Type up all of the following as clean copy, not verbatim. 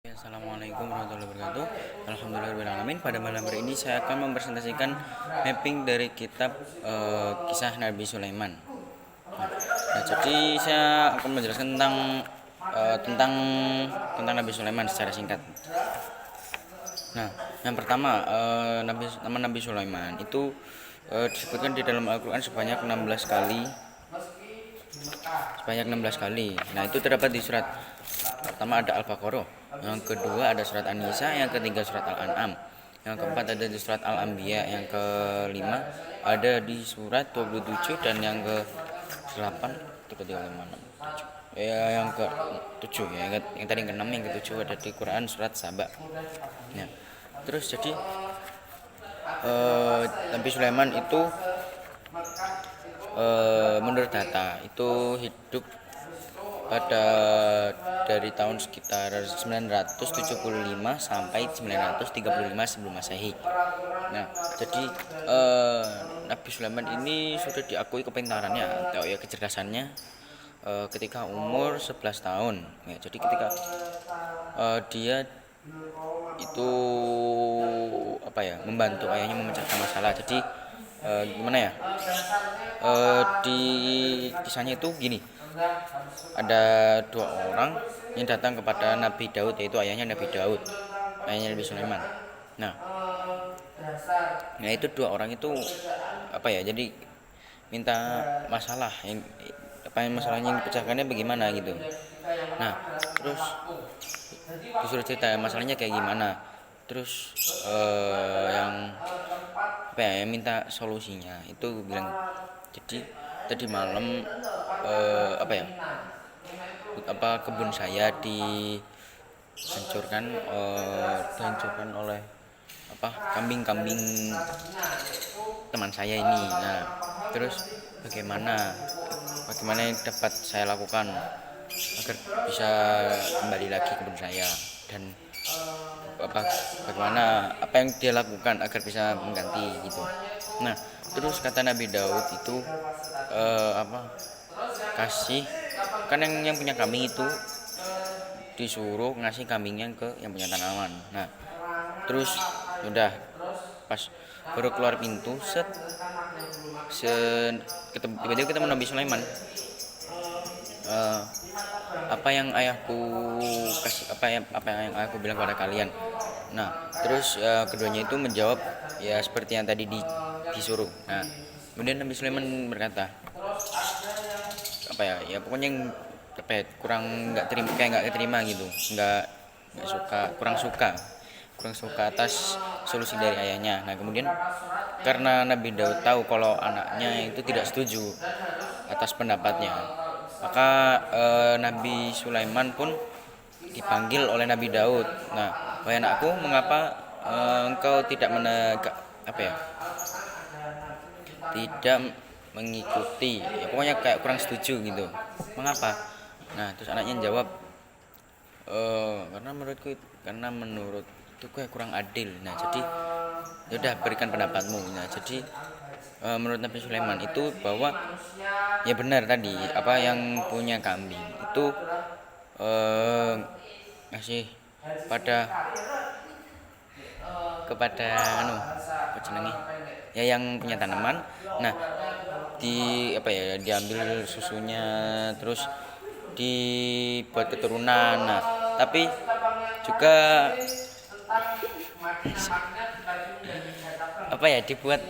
Assalamualaikum warahmatullahi wabarakatuh. Alhamdulillahirrahmanirrahim. Pada malam hari ini saya akan mempresentasikan mapping dari kitab kisah Nabi Sulaiman. Jadi saya akan menjelaskan tentang Nabi Sulaiman secara singkat. Nah, yang pertama, nama Nabi Sulaiman itu disebutkan di dalam Al-Quran sebanyak 16 kali. Nah, itu terdapat di surat pertama ada Al-Baqarah, yang kedua ada surat An-Nisa, yang ketiga surat Al-An'am, yang keempat ada di surat Al-Anbiya, yang kelima ada di surat 27, dan yang ke-8 itu ke-5, 6, 7. Yang ke-7 ya, yang tadi ke-6, yang ke-7 ada di Quran surat Saba. Nah, terus jadi Nabi Sulaiman itu menurut data itu hidup pada dari tahun sekitar 975 sampai 935 sebelum Masehi. Nah, jadi Nabi Sulaiman ini sudah diakui kepintarannya atau ya kecerdasannya ketika umur 11 tahun. Ya, jadi ketika dia itu membantu ayahnya memecahkan masalah. Jadi gimana ya? Di kisahnya itu gini. Ada dua orang yang datang kepada Nabi Daud, yaitu ayahnya Nabi Daud, ayahnya Nabi Sulaiman. Nah, itu dua orang itu jadi minta masalah masalahnya yang dipecahkannya bagaimana gitu. Nah, terus disuruh cerita masalahnya kayak gimana. Terus yang minta solusinya itu bilang, jadi tadi malam kebun saya dihancurkan oleh kambing-kambing teman saya ini. Nah, terus bagaimana yang dapat saya lakukan agar bisa kembali lagi kebun saya, dan bagaimana apa yang dia lakukan agar bisa mengganti gitu. Nah, terus kata Nabi Daud itu kasih kan yang punya kambing itu disuruh ngasih kambingnya ke yang punya tanaman. Nah, terus udah pas baru keluar pintu tiba-tiba ketemu Nabi Sulaiman. Apa yang ayahku kasih, apa yang ayahku bilang kepada kalian. Nah, terus keduanya itu menjawab ya seperti yang tadi disuruh. Nah, kemudian Nabi Sulaiman berkata pokoknya yang kurang nggak terima gitu, nggak kurang suka atas solusi dari ayahnya. Nah, kemudian karena Nabi Daud tahu kalau anaknya itu tidak setuju atas pendapatnya, maka Nabi Sulaiman pun dipanggil oleh Nabi Daud. Nah, wahai anakku, mengapa engkau tidak tidak mengikuti, pokoknya kayak kurang setuju gitu, mengapa? Nah, terus anaknya jawab, karena menurut itu kayak kurang adil. Nah, jadi yaudah, berikan pendapatmu. Nah, jadi menurut Nabi Sulaiman itu bahwa ya benar tadi yang punya kambing itu ngasih kepada yang punya tanaman. Nah, diambil susunya, terus dibuat keturunan. Nah, tapi juga dibuat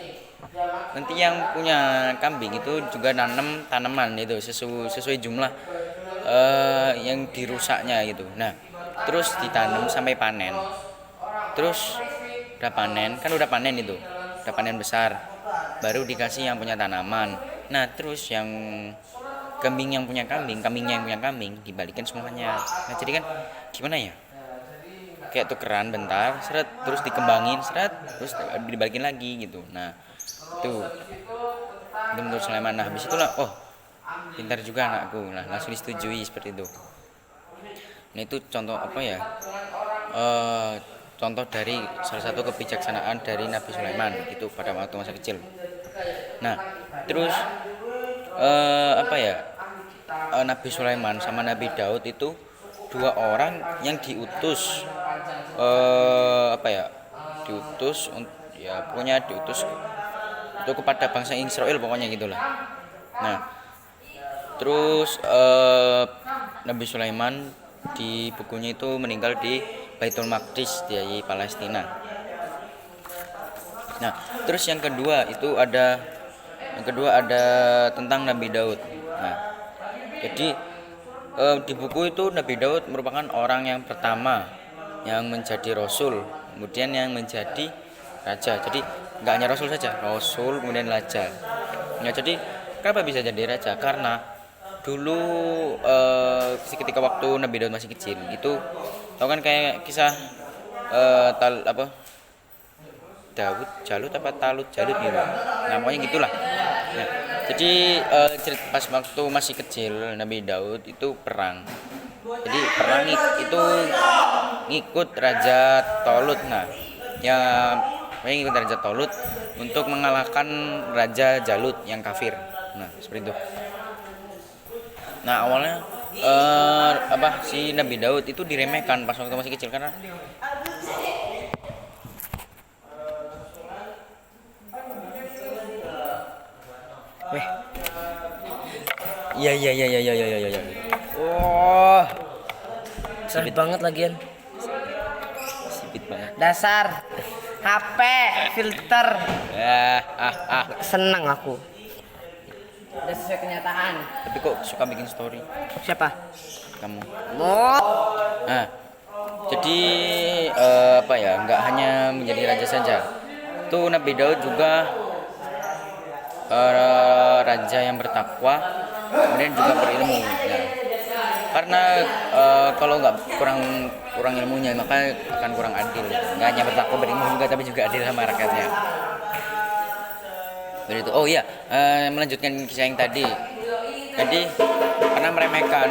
nanti yang punya kambing itu juga nanam tanaman itu sesuai jumlah yang dirusaknya gitu. Nah, terus ditanam sampai panen. Terus udah panen besar, baru dikasih yang punya tanaman. Nah, terus kambingnya yang punya kambing dibalikin semuanya. Nah, jadi kan gimana ya, kayak tukeran bentar, terus dikembangin, terus dibalikin lagi gitu. Nah, itu menurut Sulaiman. Nah, habis itulah pintar juga anakku. Nah, langsung disetujui seperti itu. Nah, itu contoh contoh dari salah satu kebijaksanaan dari Nabi Sulaiman itu pada waktu masa kecil. Nah, terus Nabi Sulaiman sama Nabi Daud itu dua orang yang diutus apa ya, ya pokoknya diutus itu kepada bangsa Israel pokoknya gitulah. Nah terus Nabi Sulaiman di bukunya itu meninggal di Baitul Maqdis di Palestina. Nah terus yang kedua ada tentang Nabi Daud. Nah jadi di buku itu Nabi Daud merupakan orang yang pertama yang menjadi rasul, kemudian yang menjadi raja. Jadi nggak hanya rasul saja, rasul kemudian raja. Nah jadi kenapa bisa jadi raja? Karena dulu ketika waktu Nabi Daud masih kecil itu, tau kan kayak kisah Daud Jalut apa Talut Jalut gitu. Nah pokoknya gitulah. Nah, jadi pas waktu masih kecil Nabi Daud itu perang. Jadi perang itu ngikut Raja Tolut. Nah, ya ngikut Raja Tolut untuk mengalahkan Raja Jalut yang kafir. Nah, seperti itu. Nah, awalnya si Nabi Daud itu diremehkan pas waktu masih kecil karena iya. Oh, sibit banget lagian. Sipit banget. Dasar HP filter. Seneng aku. Udah sesuai kenyataan. Tapi kok suka bikin story? Siapa? Kamu. Mau. Nah, jadi nggak hanya menjadi raja saja. Tuh Nabi Daud juga raja yang bertakwa, kemudian juga berilmu. Nah, karena kalau nggak kurang ilmunya maka akan kurang adil. Nggak hanya bertakwa berilmu juga, tapi juga adil sama rakyatnya. Begitu. Oh iya, melanjutkan kisah yang tadi. Jadi karena meremehkan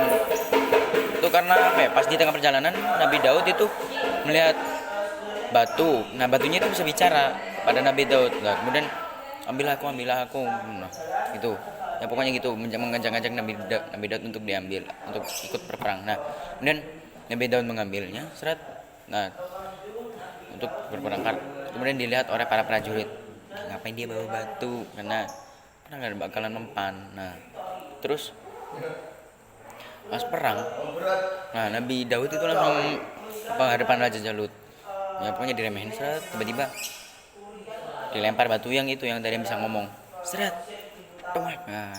itu karena pas di tengah perjalanan Nabi Daud itu melihat batu. Nah batunya itu bisa bicara pada Nabi Daud. Nah, kemudian ambil aku. Nah, gitu. Ya pokoknya gitu, mengajak-ajak Nabi Daud untuk diambil, untuk ikut berperang. Nah, kemudian Nabi Daud mengambilnya, seret. Nah, untuk berperang. Kemudian dilihat oleh para prajurit. Ngapain dia bawa batu? Karena nggak bakalan mempan. Nah, terus pas perang, nah Nabi Daud itu langsung hadapan Raja Jalut. Ya pokoknya diremehin, seret. Tiba-tiba dilempar batu yang tadi bisa ngomong, seret. Nah,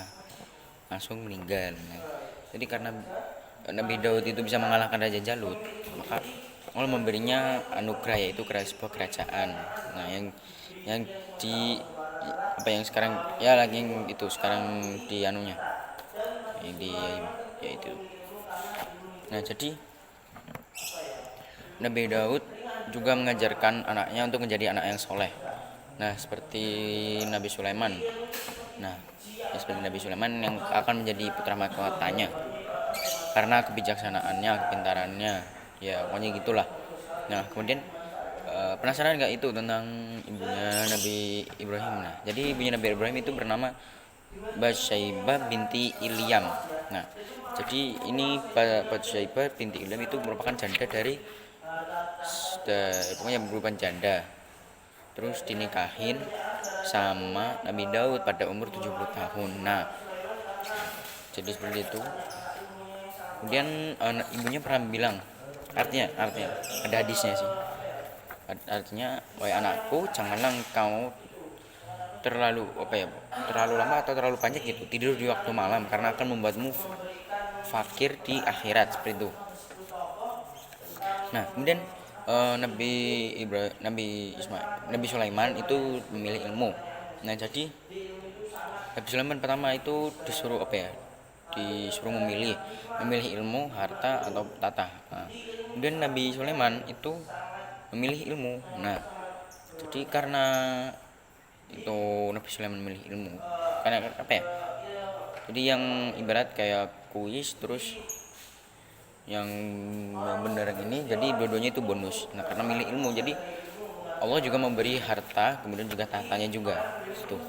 langsung meninggal. Nah, jadi karena Nabi Daud itu bisa mengalahkan Raja Jalut, maka Allah memberinya anugerah, yaitu sebuah kerajaan. Nah, yang di yang sekarang ya lagi yang itu sekarang di anunya, yaitu. Nah, jadi Nabi Daud juga mengajarkan anaknya untuk menjadi anak yang soleh. Nah, seperti Nabi Sulaiman. Nah, seperti Nabi Sulaiman yang akan menjadi putra mahkotanya karena kebijaksanaannya, kepintarannya, ya pokoknya gitulah. Nah, kemudian penasaran nggak itu tentang ibunya Nabi Ibrahim? Nah, jadi ibunya Nabi Ibrahim itu bernama Batsyaibah binti Ilyam. Nah, jadi ini Batsyaibah binti Ilyam itu merupakan janda pokoknya merupakan janda. Terus dinikahin sama Nabi Daud pada umur 70 tahun. Nah, jadi seperti itu. Kemudian ibunya pernah bilang, artinya ada hadisnya sih. Artinya, wahai anakku, janganlah engkau terlalu lama atau terlalu panjang gitu tidur di waktu malam, karena akan membuatmu fakir di akhirat, seperti itu. Nah, kemudian Nabi Sulaiman itu memilih ilmu. Nah, jadi Nabi Sulaiman pertama itu disuruh memilih ilmu, harta atau tata. Nah, kemudian Nabi Sulaiman itu memilih ilmu. Nah, jadi karena itu Nabi Sulaiman memilih ilmu, karena jadi yang ibarat kayak kuis, terus yang benar ini, jadi dua-duanya itu bonus. Nah, karena milih ilmu, jadi Allah juga memberi harta, kemudian juga tatanya juga itu.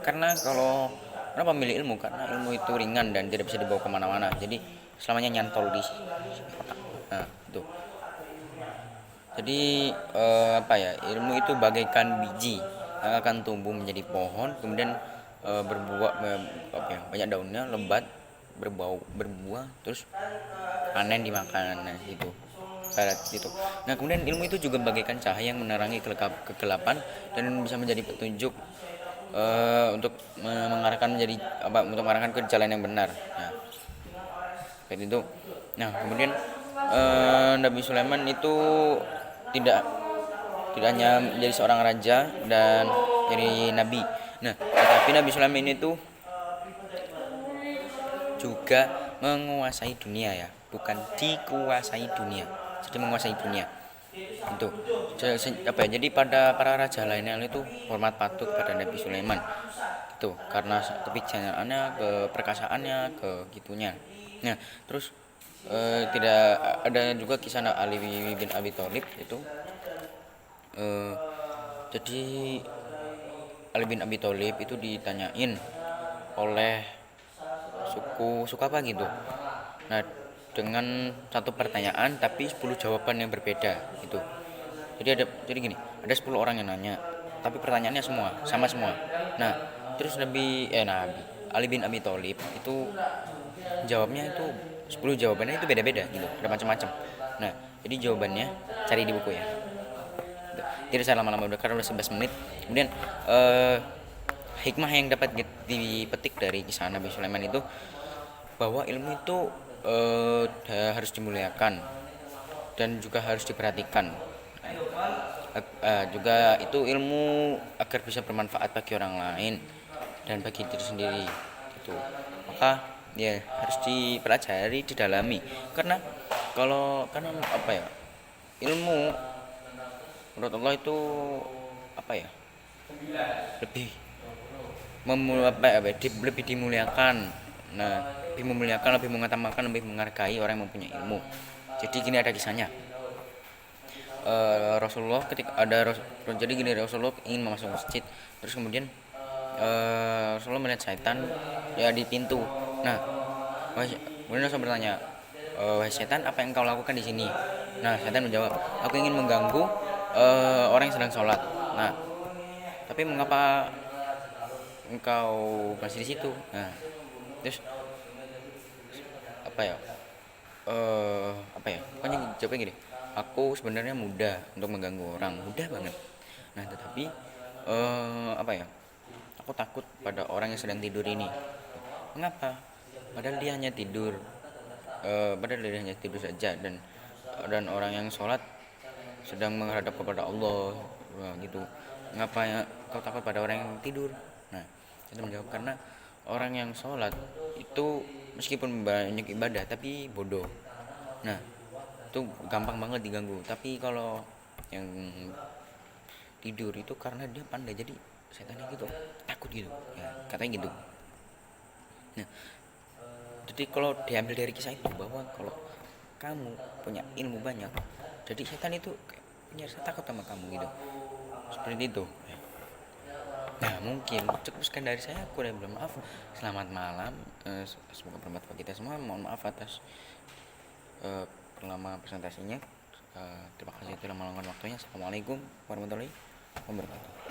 Karena kenapa milih ilmu? Karena ilmu itu ringan dan tidak bisa dibawa kemana-mana. Jadi selamanya nyantol di otak. Nah, itu. Jadi apa ya, ilmu itu bagaikan biji yang akan tumbuh menjadi pohon, kemudian berbuah, apa ya, banyak daunnya, lebat, berbuah, terus panen dimakan. Nah, gitu. Kayak gitu. Nah, kemudian ilmu itu juga bagaikan cahaya yang menerangi kegelapan dan bisa menjadi petunjuk untuk mengarahkan menjadi apa, untuk mengarahkan ke jalan yang benar. Nah, kayak itu. Nah, kemudian Nabi Sulaiman itu tidak tidak hanya menjadi seorang raja dan jadi nabi. Nah, tetapi Nabi Sulaiman ini tuh juga menguasai dunia ya, bukan dikuasai dunia. Jadi menguasai dunia. Itu. Apa ya? Jadi pada para raja lainnya itu hormat patut pada Nabi Sulaiman. Itu karena kebijakannya, keperkasaannya, ke gitunya. Nah, terus tidak ada juga kisah Ali bin Abi Thalib itu eh, jadi Ali bin Abi Thalib itu ditanyain oleh suku apa gitu. Nah, dengan satu pertanyaan tapi 10 jawaban yang berbeda gitu. Jadi gini, ada 10 orang yang nanya, tapi pertanyaannya sama semua. Nah, terus Nabi Ali bin Abi Thalib itu jawabnya itu 10 jawabannya itu beda-beda gitu, ada macam-macam. Nah, jadi jawabannya cari di buku ya. Tidak usah lama-lama, udah karena udah 11 menit. Kemudian hikmah yang dapat dipetik dari kisah Nabi Sulaiman itu bahwa ilmu itu harus dimuliakan dan juga harus diperhatikan. Juga itu ilmu agar bisa bermanfaat bagi orang lain dan bagi diri sendiri itu. Maka ya harus dipelajari, didalami. Karena karena apa ya? Ilmu menurut Allah itu apa ya? Lebih lebih dimuliakan. Nah, lebih memuliakan, lebih mengutamakan, lebih menghargai orang yang mempunyai ilmu. Jadi gini ada kisahnya. Rasulullah jadi gini, Rasulullah ingin masuk masjid, terus kemudian Rasulullah melihat setan ya di pintu. Nah, kemudian Rasul bertanya, wahai setan, apa yang kau lakukan di sini? Nah, setan menjawab, aku ingin mengganggu orang yang sedang sholat. Nah, tapi mengapa engkau masih di situ? Nah, terus apa ya? Pokoknya jawabnya gini, aku sebenarnya mudah untuk mengganggu orang, mudah banget. Nah, tetapi apa ya, aku takut pada orang yang sedang tidur ini. Mengapa? Padahal dia hanya tidur, saja, dan orang yang sholat sedang menghadap kepada Allah. Wah, gitu. Mengapa ya kau takut pada orang yang tidur? Nah, kita menjawab, karena orang yang sholat itu meskipun banyak ibadah tapi bodoh. Nah, itu gampang banget diganggu. Tapi kalau yang tidur itu karena dia pandai, jadi setannya gitu takut gitu ya, katanya gitu. Nah, jadi kalau diambil dari kisah itu bahwa kalau kamu punya ilmu banyak, jadi setan itu kayak punya rasa takut sama kamu gitu, seperti itu. Nah, mungkin cukup sekian dari saya, aku udah bilang maaf. Selamat malam, semoga bermanfaat buat kita semua. Mohon maaf atas lama presentasinya. Terima kasih telah meluangkan waktunya. Assalamualaikum warahmatullahi wabarakatuh.